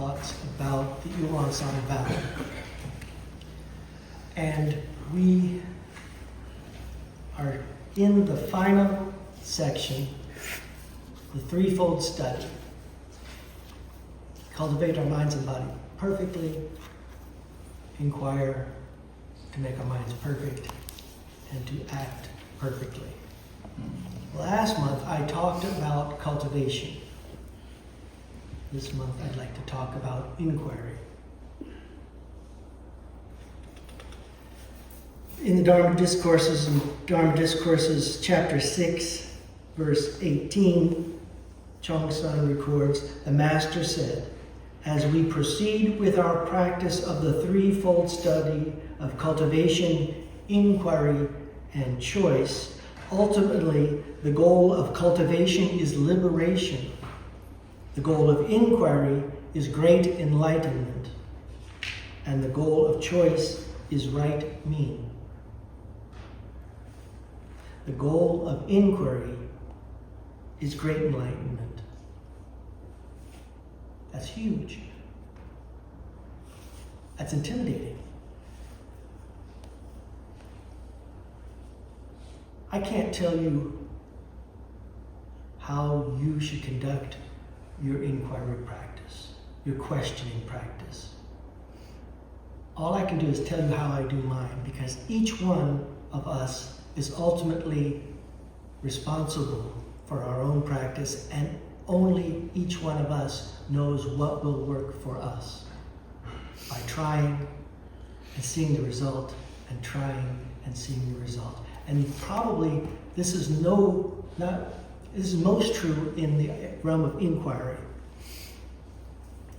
thoughts about the Ulan-san vow. And we are in the final section, the threefold study. Cultivate our minds and body perfectly, inquire to make our minds perfect, and to act perfectly. Last month I talked about cultivation. This month I'd like to talk about inquiry. In the Dharma Discourses, chapter 6, verse 18, Chong-san records, the Master said, as we proceed with our practice of the threefold study of cultivation, inquiry, and choice, ultimately the goal of cultivation is liberation. The goal of inquiry is great enlightenment. And the goal of choice is right mean. The goal of inquiry is great enlightenment. That's huge. That's intimidating. I can't tell you how you should conduct your inquiry practice, your questioning practice. All I can do is tell you how I do mine, because each one of us is ultimately responsible for our own practice, and only each one of us knows what will work for us by trying and seeing the result, and trying and seeing the result. And probably this is most true in the realm of inquiry.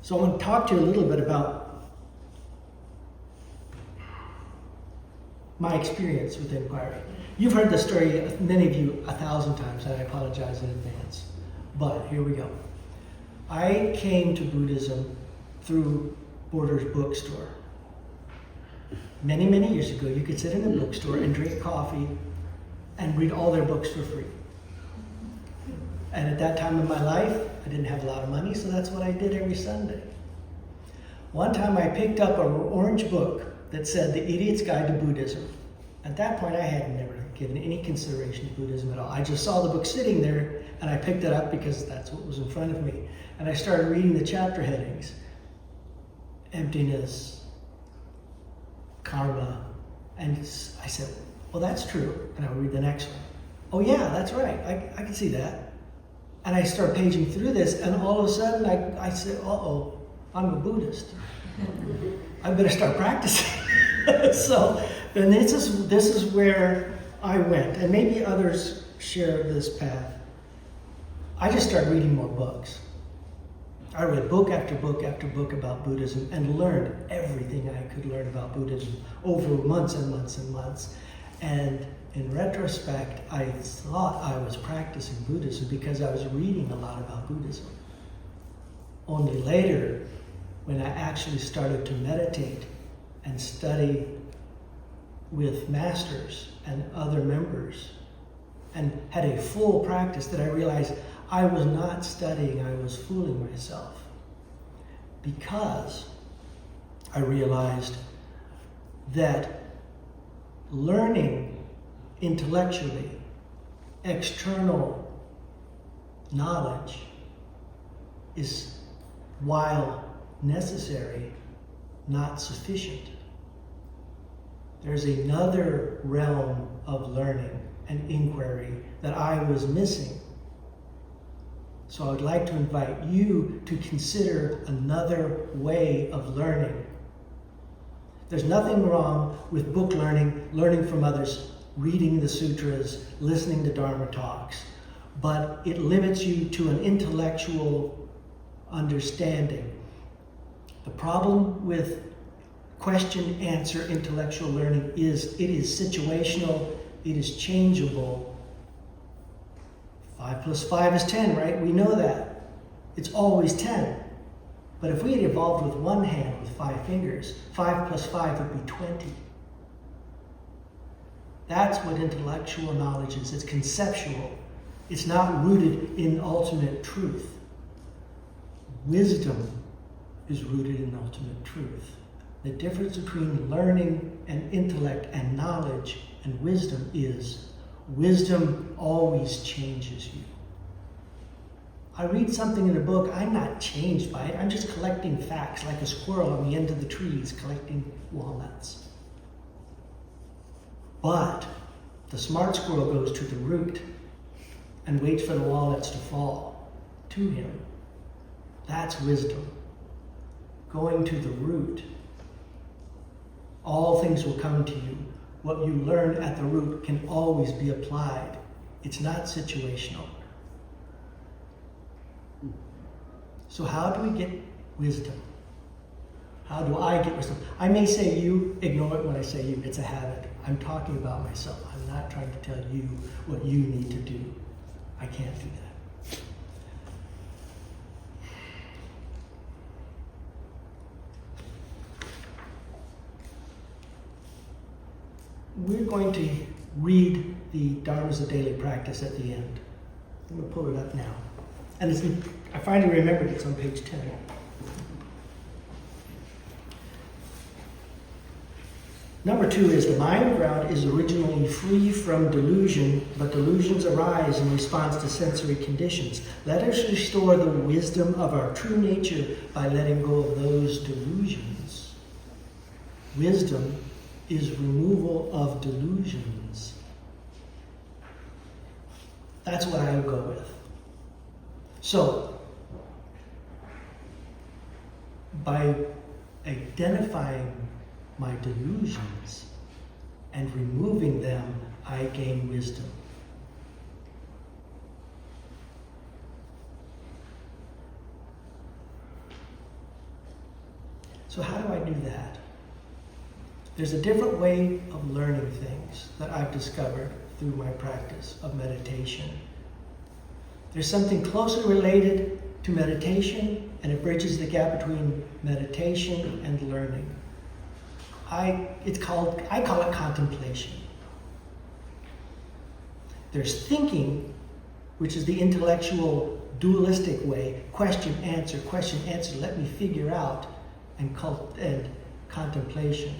So I want to talk to you a little bit about my experience with inquiry. You've heard the story, many of you, 1,000 times, and I apologize in advance. But here we go. I came to Buddhism through Borders Bookstore. Many, many years ago, you could sit in a bookstore and drink coffee and read all their books for free. And at that time in my life, I didn't have a lot of money, so that's what I did every Sunday. One time I picked up an orange book that said The Idiot's Guide to Buddhism. At that point, I had never given any consideration to Buddhism at all. I just saw the book sitting there, and I picked it up because that's what was in front of me. And I started reading the chapter headings. Emptiness, karma, and I said, well, that's true. And I would read the next one. Oh yeah, that's right, I can see that. And I start paging through this, and all of a sudden I said, uh-oh, I'm a Buddhist. I better start practicing. So then this is where I went, and maybe others share this path. I just started reading more books. I read book after book after book about Buddhism and learned everything I could learn about Buddhism over months and months and months. And in retrospect, I thought I was practicing Buddhism because I was reading a lot about Buddhism. Only later, when I actually started to meditate and study with masters and other members and had a full practice, that I realized I was not studying, I was fooling myself. Because I realized that learning intellectually external knowledge is, while necessary, not sufficient. There's another realm of learning and inquiry that I was missing. So I would like to invite you to consider another way of learning. There's nothing wrong with book learning, learning from others, reading the sutras, listening to Dharma talks, but it limits you to an intellectual understanding. The problem with question-answer intellectual learning is it is situational, it is changeable. 5 plus 5 is 10, right? We know that. It's always 10. But if we had evolved with one hand with 5 fingers, 5 plus 5 would be 20. That's what intellectual knowledge is. It's conceptual. It's not rooted in ultimate truth. Wisdom is rooted in ultimate truth. The difference between learning and intellect and knowledge and wisdom is wisdom always changes you. I read something in a book, I'm not changed by it. I'm just collecting facts like a squirrel on the end of the trees collecting walnuts. But the smart squirrel goes to the root and waits for the walnuts to fall to him. That's wisdom. Going to the root. All things will come to you. What you learn at the root can always be applied. It's not situational. So how do we get wisdom? How do I get wisdom? I may say you, ignore it when I say you, it's a habit. I'm talking about myself. I'm not trying to tell you what you need to do. I can't do that. We're going to read the Dharma's a Daily Practice at the end. I'm going to pull it up now. And I finally remembered it's on page 10. Number 2 is the mind ground is originally free from delusion, but delusions arise in response to sensory conditions. Let us restore the wisdom of our true nature by letting go of those delusions. Wisdom is removal of delusions. That's what I would go with. So, by identifying my delusions and removing them, I gain wisdom. So how do I do that? There's a different way of learning things that I've discovered through my practice of meditation. There's something closely related to meditation, and it bridges the gap between meditation and learning. I call it contemplation. There's thinking, which is the intellectual dualistic way, question, answer, let me figure out, and contemplation.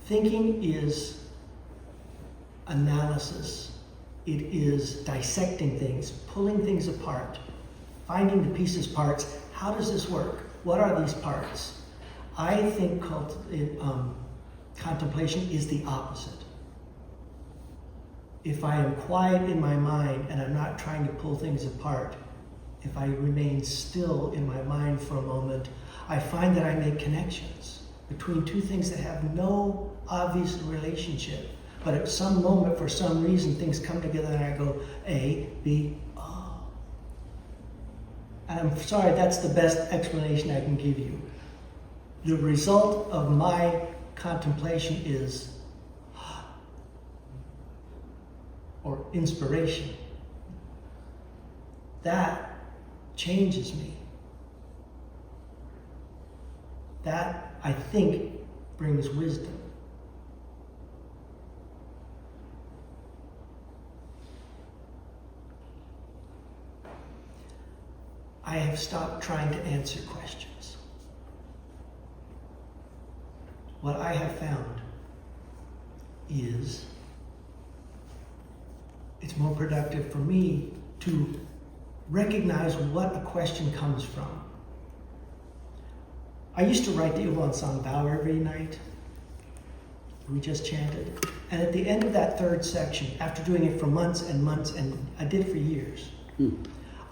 Thinking is analysis. It is dissecting things, pulling things apart, finding the pieces, parts. How does this work? What are these parts? I think contemplation is the opposite. If I am quiet in my mind and I'm not trying to pull things apart, if I remain still in my mind for a moment, I find that I make connections between two things that have no obvious relationship. But at some moment, for some reason, things come together and I go, A, B, oh. And I'm sorry, that's the best explanation I can give you. The result of my contemplation is, or inspiration. That changes me. That, I think, brings wisdom. I have stopped trying to answer questions. What I have found is it's more productive for me to recognize what a question comes from. I used to write the Won Song Bao every night. We just chanted. And at the end of that third section, after doing it for months and months, and I did it for years,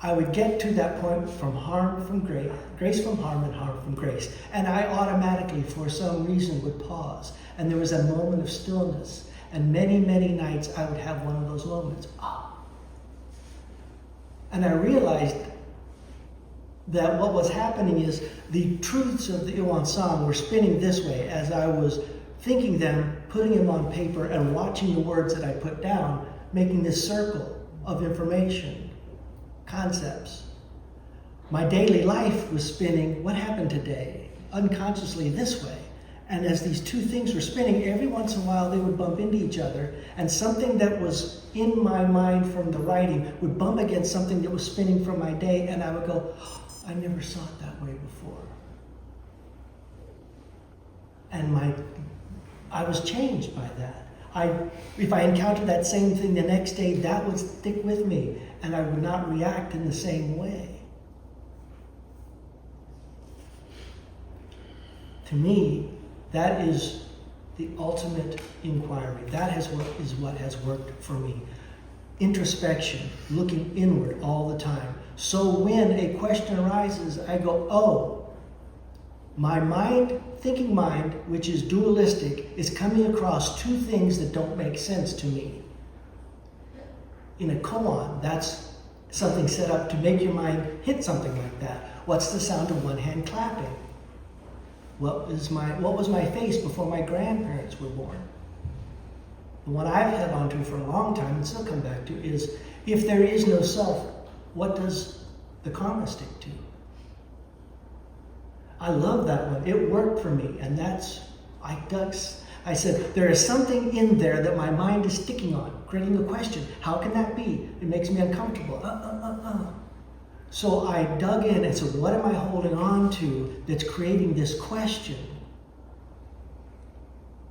I would get to that point from harm from grace, grace from harm and harm from grace. And I automatically, for some reason, would pause. And there was a moment of stillness. And many, many nights I would have one of those moments. And I realized that what was happening is the truths of the Won Song were spinning this way as I was thinking them, putting them on paper, and watching the words that I put down, making this circle of information. Concepts. My daily life was spinning, what happened today? Unconsciously this way. And as these two things were spinning, every once in a while they would bump into each other, and something that was in my mind from the writing would bump against something that was spinning from my day, and I would go, oh, I never saw it that way before. And I was changed by that. If I encountered that same thing the next day, that would stick with me, and I would not react in the same way. To me, that is the ultimate inquiry. That is what has worked for me. Introspection, looking inward all the time. So when a question arises, I go, oh, my mind, thinking mind, which is dualistic, is coming across two things that don't make sense to me. In a koan, that's something set up to make your mind hit something like that. What's the sound of one hand clapping? What was my face before my grandparents were born? The one I've held on to for a long time and still come back to is, if there is no self, what does the karma stick to? I love that one. It worked for me, and I said, there is something in there that my mind is sticking on, creating a question. How can that be? It makes me uncomfortable. So I dug in and said, what am I holding on to that's creating this question?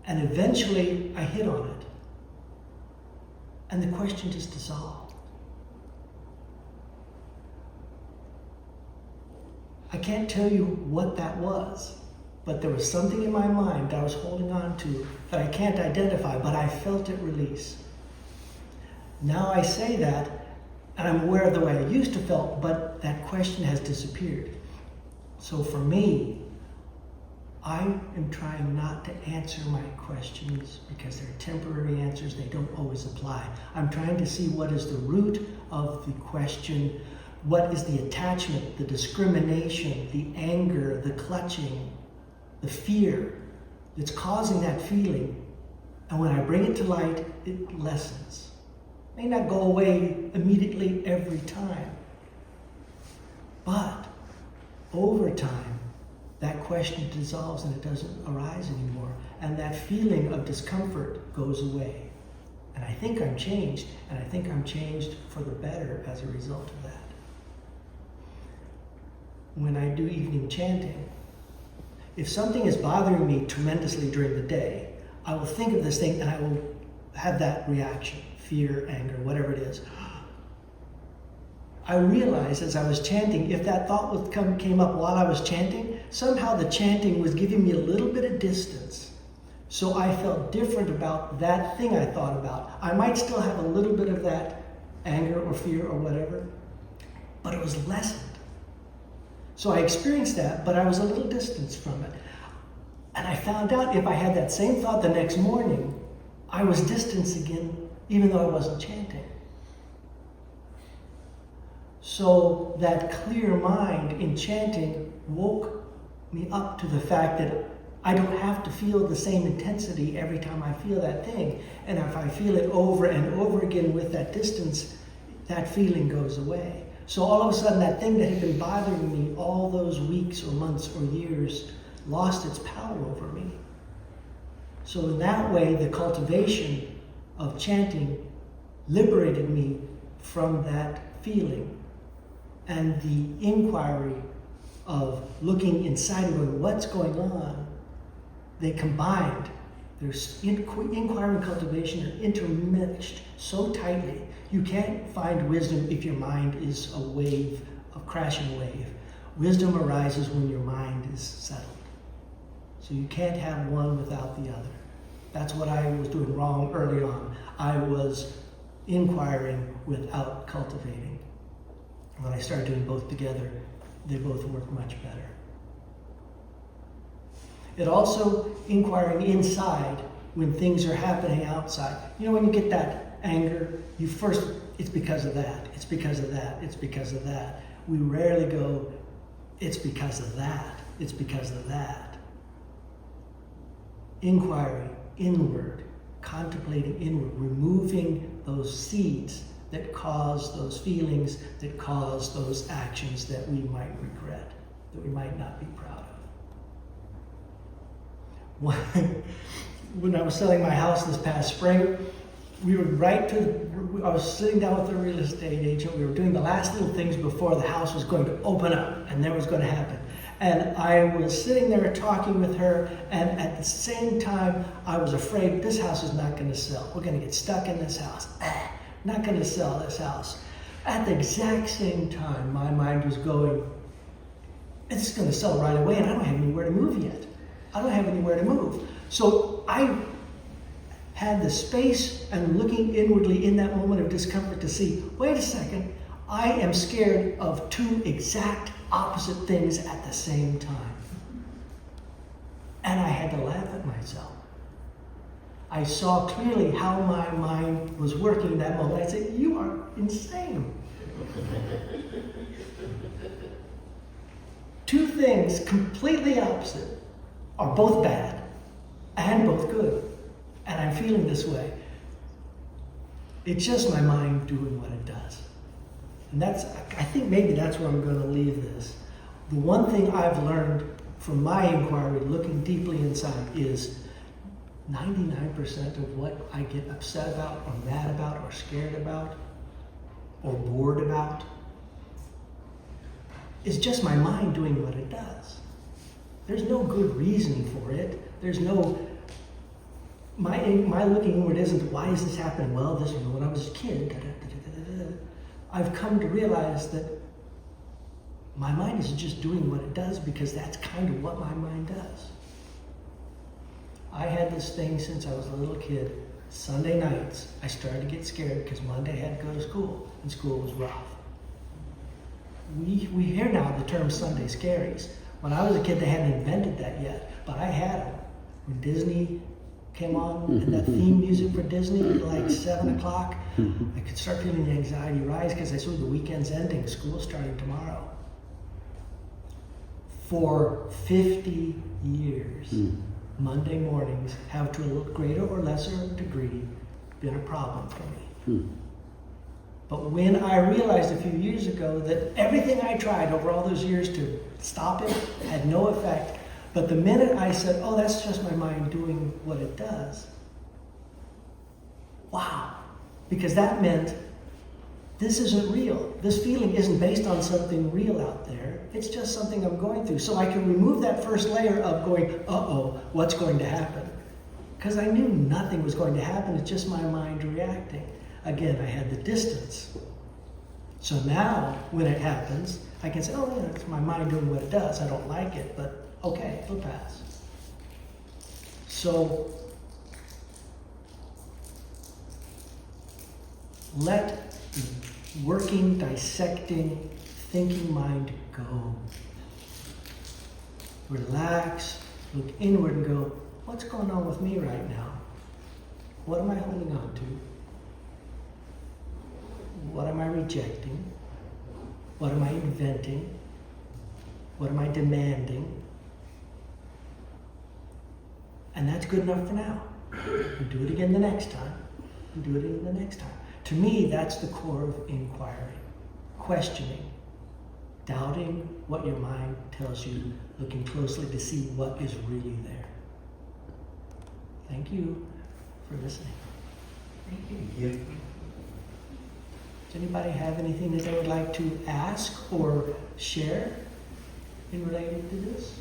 And eventually I hit on it. And the question just dissolved. I can't tell you what that was, but there was something in my mind that I was holding on to that I can't identify, but I felt it release. Now I say that, and I'm aware of the way I used to feel, but that question has disappeared. So for me, I am trying not to answer my questions because they're temporary answers. They don't always apply. I'm trying to see what is the root of the question. What is the attachment, the discrimination, the anger, the clutching, the fear that's causing that feeling? And when I bring it to light, it lessens. It may not go away immediately every time, but over time, that question dissolves and it doesn't arise anymore. And that feeling of discomfort goes away. And I think I'm changed, and I think I'm changed for the better as a result of that. When I do evening chanting, if something is bothering me tremendously during the day, I will think of this thing and I will have that reaction, fear, anger, whatever it is. I realized as I was chanting, if that thought came up while I was chanting, somehow the chanting was giving me a little bit of distance. So I felt different about that thing I thought about. I might still have a little bit of that anger or fear or whatever, but it was lessened. So I experienced that, but I was a little distanced from it. And I found out if I had that same thought the next morning, I was distanced again, even though I wasn't chanting. So that clear mind in chanting woke me up to the fact that I don't have to feel the same intensity every time I feel that thing. And if I feel it over and over again with that distance, that feeling goes away. So all of a sudden, that thing that had been bothering me all those weeks or months or years lost its power over me. So in that way, the cultivation of chanting liberated me from that feeling. And the inquiry of looking inside and going, what's going on? They combined. There's inquiry and cultivation are intermixed so tightly. You can't find wisdom if your mind is a wave, a crashing wave. Wisdom arises when your mind is settled. So you can't have one without the other. That's what I was doing wrong early on. I was inquiring without cultivating. When I started doing both together, they both work much better. It also inquiring inside when things are happening outside. You know, when you get that anger, it's because of that, it's because of that, it's because of that. We rarely go, it's because of that, it's because of that. Inquiry inward, contemplating inward, removing those seeds that cause those feelings, that cause those actions that we might regret, that we might not be proud of. when I was selling my house this past spring, I was sitting down with the real estate agent. We were doing the last little things before the house was going to open up, and that was going to happen. And I was sitting there talking with her, and at the same time, I was afraid this house is not going to sell. We're going to get stuck in this house. Not going to sell this house. At the exact same time, my mind was going, it's going to sell right away, and I don't have anywhere to move yet. I don't have anywhere to move. So I had the space and looking inwardly in that moment of discomfort to see, wait a second, I am scared of two exact opposite things at the same time. And I had to laugh at myself. I saw clearly how my mind was working in that moment. I said, you are insane. Two things completely opposite are both bad and both good. And I'm feeling this way. It's just my mind doing what it does. And I think maybe that's where I'm going to leave this. The one thing I've learned from my inquiry, looking deeply inside, is 99% of what I get upset about, or mad about, or scared about, or bored about, is just my mind doing what it does. There's no good reason for it. There's no... My looking inward isn't, why is this happening? Well, this was when I was a kid. I've come to realize that my mind is just doing what it does because that's kind of what my mind does. I had this thing since I was a little kid. Sunday nights, I started to get scared because Monday I had to go to school, and school was rough. We hear now the term Sunday scaries. When I was a kid, they hadn't invented that yet, but I had them. When Disney came on, and that theme music for Disney at like 7 o'clock, I could start feeling the anxiety rise because I saw the weekend's ending, school starting tomorrow. For 50 years, Monday mornings have to a greater or lesser degree been a problem for me. But when I realized a few years ago that everything I tried over all those years to stop it had no effect, but the minute I said, oh, that's just my mind doing what it does, wow. Because that meant this isn't real. This feeling isn't based on something real out there. It's just something I'm going through. So I can remove that first layer of going, uh-oh, what's going to happen? Because I knew nothing was going to happen. It's just my mind reacting. Again, I had the distance. So now, when it happens, I can say, oh, yeah, it's my mind doing what it does. I don't like it, but okay, it'll pass. So, let the working, dissecting, thinking mind go. Relax, look inward and go, what's going on with me right now? What am I holding on to? What am I rejecting? What am I inventing? What am I demanding? And that's good enough for now. We do it again the next time. We do it again the next time. To me, that's the core of inquiry. Questioning. Doubting what your mind tells you. Looking closely to see what is really there. Thank you for listening. Thank you. Does anybody have anything that they would like to ask or share in related to this?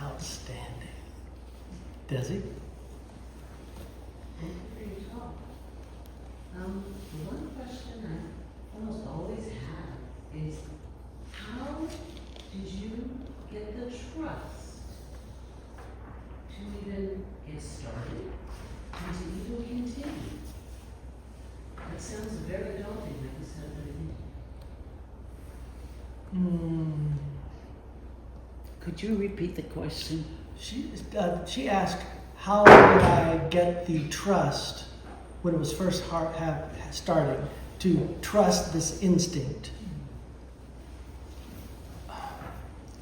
Outstanding. Desi? One question I almost always have is, how did you get the trust to even get started and to even continue? That sounds very daunting, like you said at the beginning. Could you repeat the question? She asked, how did I get the trust when it was first starting to trust this instinct?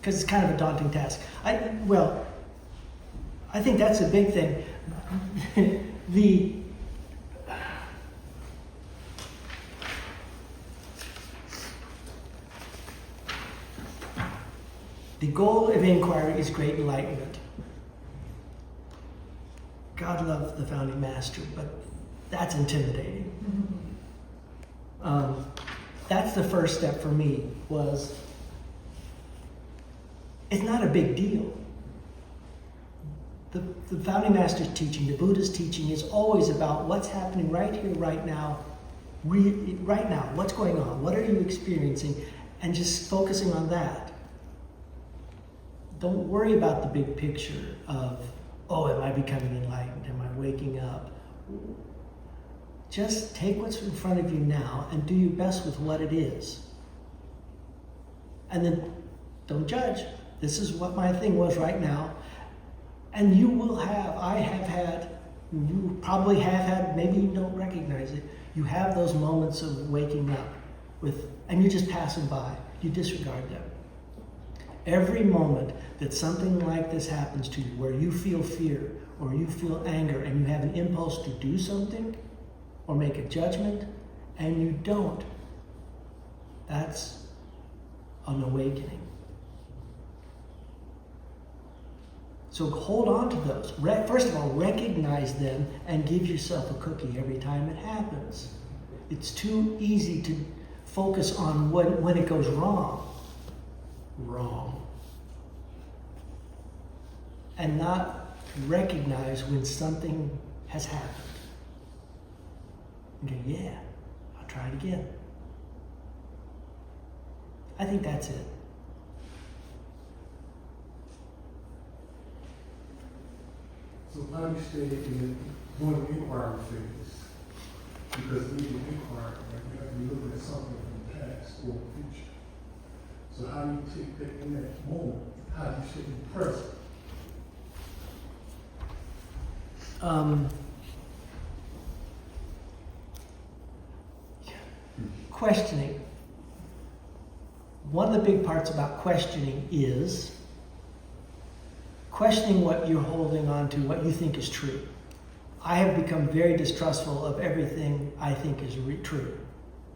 Because it's kind of a daunting task. I think that's a big thing. The goal of inquiry is great enlightenment. God love the founding master, but that's intimidating. That's the first step for me, was it's not a big deal. The founding master's teaching, the Buddha's teaching, is always about what's happening right here, right now, right now. What's going on? What are you experiencing? And just focusing on that. Don't worry about the big picture of, oh, am I becoming enlightened? Am I waking up? Just take what's in front of you now and do your best with what it is. And then don't judge. This is what my thing was right now. And you will have, I have had, you probably have had, maybe you don't recognize it, you have those moments of waking up with, and you're just passing by. You disregard them. Every moment that something like this happens to you, where you feel fear or you feel anger and you have an impulse to do something or make a judgment and you don't, that's an awakening. So hold on to those. First of all, recognize them and give yourself a cookie every time it happens. It's too easy to focus on when it goes wrong. And not recognize when something has happened. And go, yeah, I'll try it again. I think that's it. So how do you stay in one inquiry phase? Because when you inquire, right, you're looking at something from the past or the future. So how do you take that in that moment? How do you stay in the present? Questioning. One of the big parts about questioning is questioning what you're holding on to, what you think is true. I have become very distrustful of everything I think is true,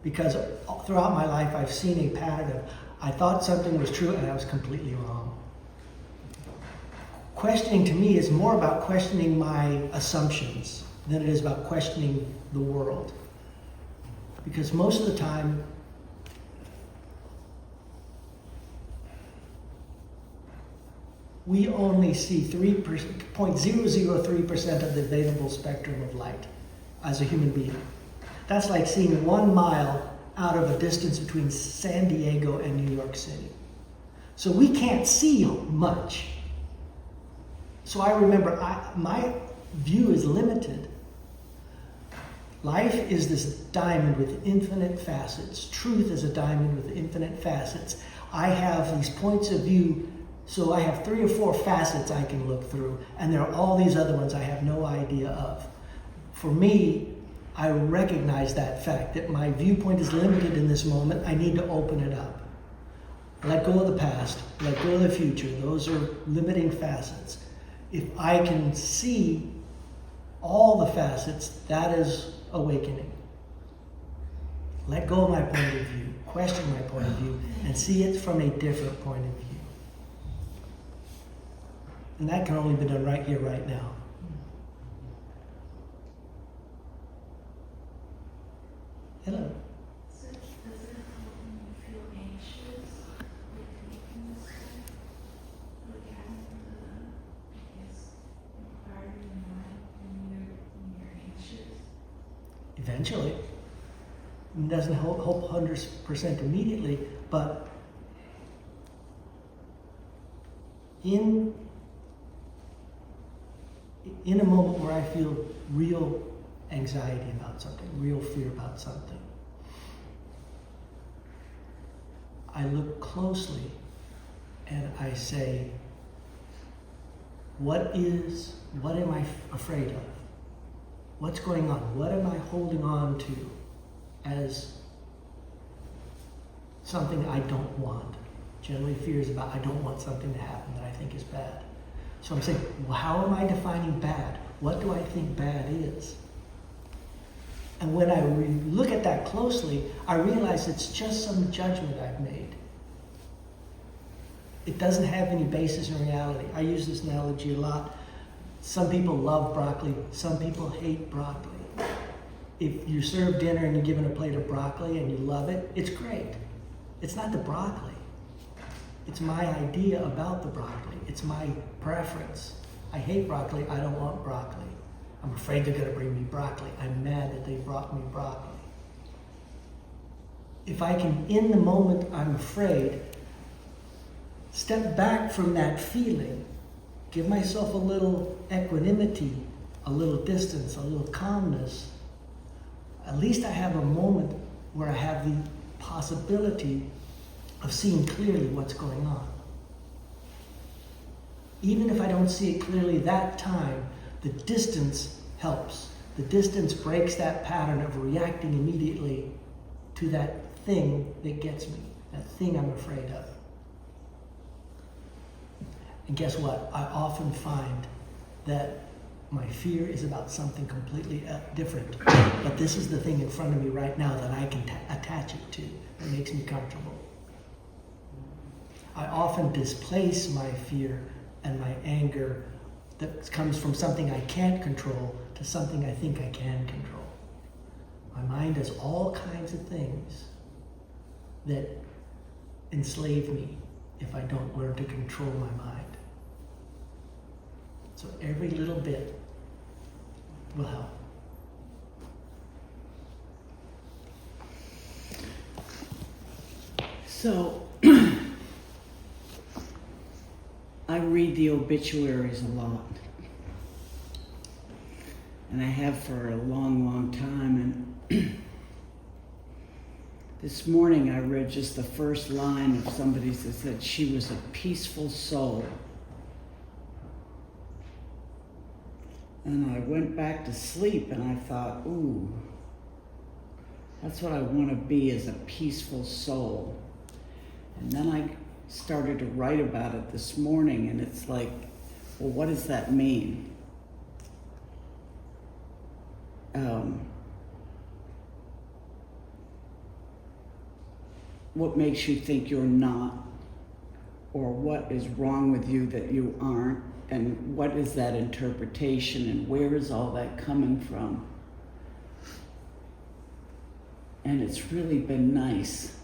because throughout my life I've seen a pattern of I thought something was true and I was completely wrong. Questioning to me is more about questioning my assumptions than it is about questioning the world. Because most of the time, we only see 0.003% of the available spectrum of light as a human being. That's like seeing 1 mile out of a distance between San Diego and New York City. So we can't see much. So I remember my view is limited. Life is this diamond with infinite facets. Truth is a diamond with infinite facets. I have these points of view, so I have 3 or 4 facets I can look through, and there are all these other ones I have no idea of. For me, I recognize that fact, that my viewpoint is limited in this moment. I need to open it up. Let go of the past, let go of the future. Those are limiting facets. If I can see all the facets, that is awakening. Let go of my point of view, question my point of view, and see it from a different point of view. And that can only be done right here, right now. Hello. So does it help when you feel anxious with making this step? Look at inquiry in mind when you're anxious? Eventually. It doesn't help 100% immediately, but in a moment where I feel real anxiety about something, real fear about something, I look closely and I say, what am I afraid of? What's going on? What am I holding on to as something I don't want? Generally fears about I don't want something to happen that I think is bad. So I'm saying, well, how am I defining bad? What do I think bad is? And when I look at that closely, I realize it's just some judgment I've made. It doesn't have any basis in reality. I use this analogy a lot. Some people love broccoli, some people hate broccoli. If you serve dinner and you're given a plate of broccoli and you love it, it's great. It's not the broccoli. It's my idea about the broccoli. It's my preference. I hate broccoli, I don't want broccoli. I'm afraid they're gonna bring me broccoli. I'm mad that they brought me broccoli. If I can, in the moment I'm afraid, step back from that feeling, give myself a little equanimity, a little distance, a little calmness, at least I have a moment where I have the possibility of seeing clearly what's going on. Even if I don't see it clearly that time, the distance helps. The distance breaks that pattern of reacting immediately to that thing that gets me, that thing I'm afraid of. And guess what? I often find that my fear is about something completely different. But this is the thing in front of me right now that I can attach it to. That makes me comfortable. I often displace my fear and my anger that comes from something I can't control to something I think I can control. My mind does all kinds of things that enslave me if I don't learn to control my mind. So every little bit will help. So, I read the obituaries a lot. And I have for a long, long time. And this morning I read just the first line of somebody that said she was a peaceful soul. And I went back to sleep and I thought, ooh, that's what I want to be, as a peaceful soul. And then I started to write about it this morning, and it's like, well, what does that mean? What makes you think you're not? Or what is wrong with you that you aren't? And what is that interpretation, and where is all that coming from? And it's really been nice.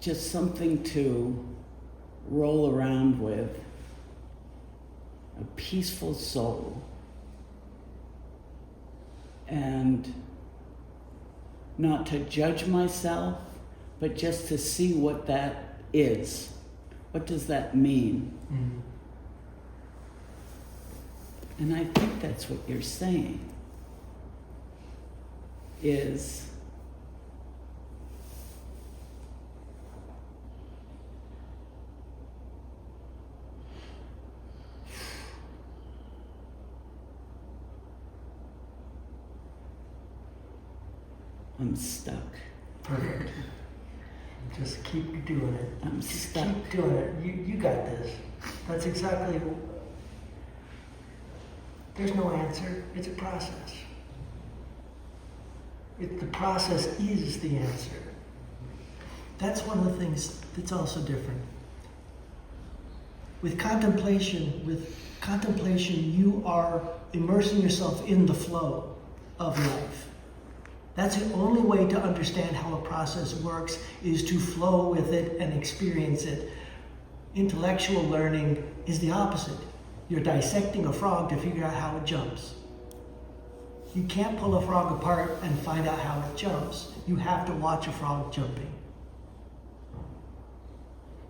Just something to roll around with. A peaceful soul. And not to judge myself, but just to see what that is. What does that mean? Mm-hmm. And I think that's what you're saying, is I'm stuck. Perfect. Just keep doing it. I'm Just stuck. keep doing it. You got this. That's exactly. There's no answer. It's a process. The process is the answer. That's one of the things that's also different. With contemplation, you are immersing yourself in the flow of life. That's the only way to understand how a process works, is to flow with it and experience it. Intellectual learning is the opposite. You're dissecting a frog to figure out how it jumps. You can't pull a frog apart and find out how it jumps. You have to watch a frog jumping.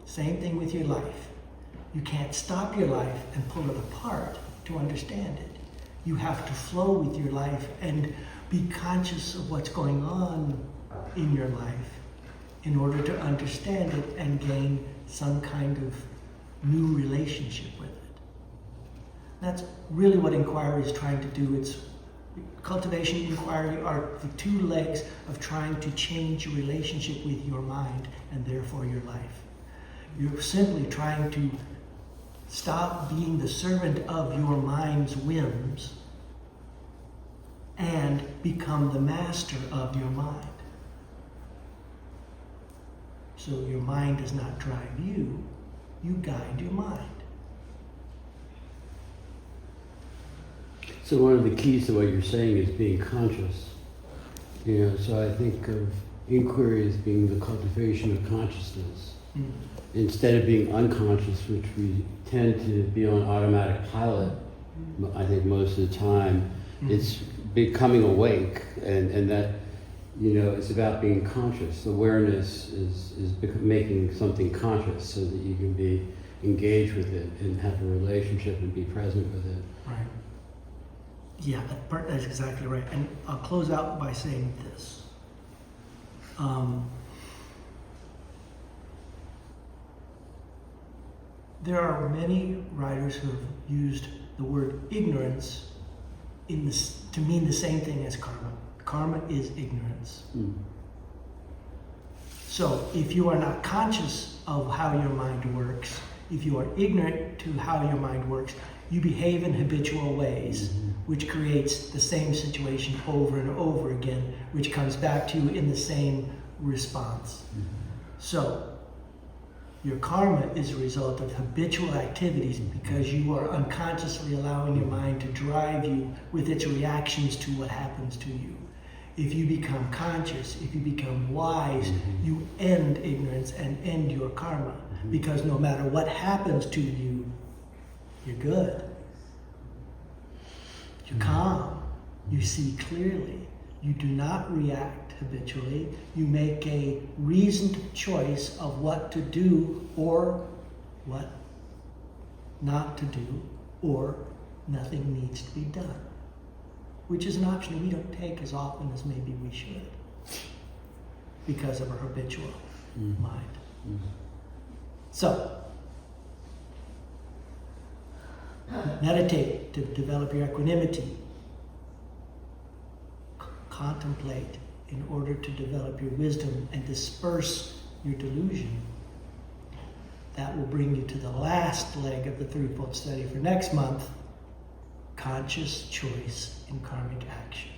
Same thing with your life. You can't stop your life and pull it apart to understand it. You have to flow with your life and be conscious of what's going on in your life in order to understand it and gain some kind of new relationship with it. That's really what inquiry is trying to do. It's cultivation and inquiry are the two legs of trying to change your relationship with your mind and therefore your life. You're simply trying to stop being the servant of your mind's whims and become the master of your mind. So your mind does not drive you, you guide your mind. So one of the keys to what you're saying is being conscious. You know, so I think of inquiry as being the cultivation of consciousness. Mm. Instead of being unconscious, which we tend to be on automatic pilot, I think most of the time, it's becoming awake, and that, you know, it's about being conscious. Awareness is making something conscious so that you can be engaged with it and have a relationship and be present with it. Right. Yeah, that's exactly right. And I'll close out by saying this. There are many writers who have used the word ignorance to mean the same thing as karma. Karma is ignorance. Mm. So if you are not conscious of how your mind works, if you are ignorant to how your mind works, you behave in habitual ways, which creates the same situation over and over again, which comes back to you in the same response. So your karma is a result of habitual activities because you are unconsciously allowing your mind to drive you with its reactions to what happens to you. If you become conscious, if you become wise, you end ignorance and end your karma. Because no matter what happens to you, you're good. You're calm. You see clearly. You do not react habitually. You make a reasoned choice of what to do or what not to do, or nothing needs to be done. Which is an option we don't take as often as maybe we should because of our habitual mind. So, meditate to develop your equanimity. Contemplate in order to develop your wisdom and disperse your delusion. That will bring you to the last leg of the threefold study for next month, conscious choice in karmic action.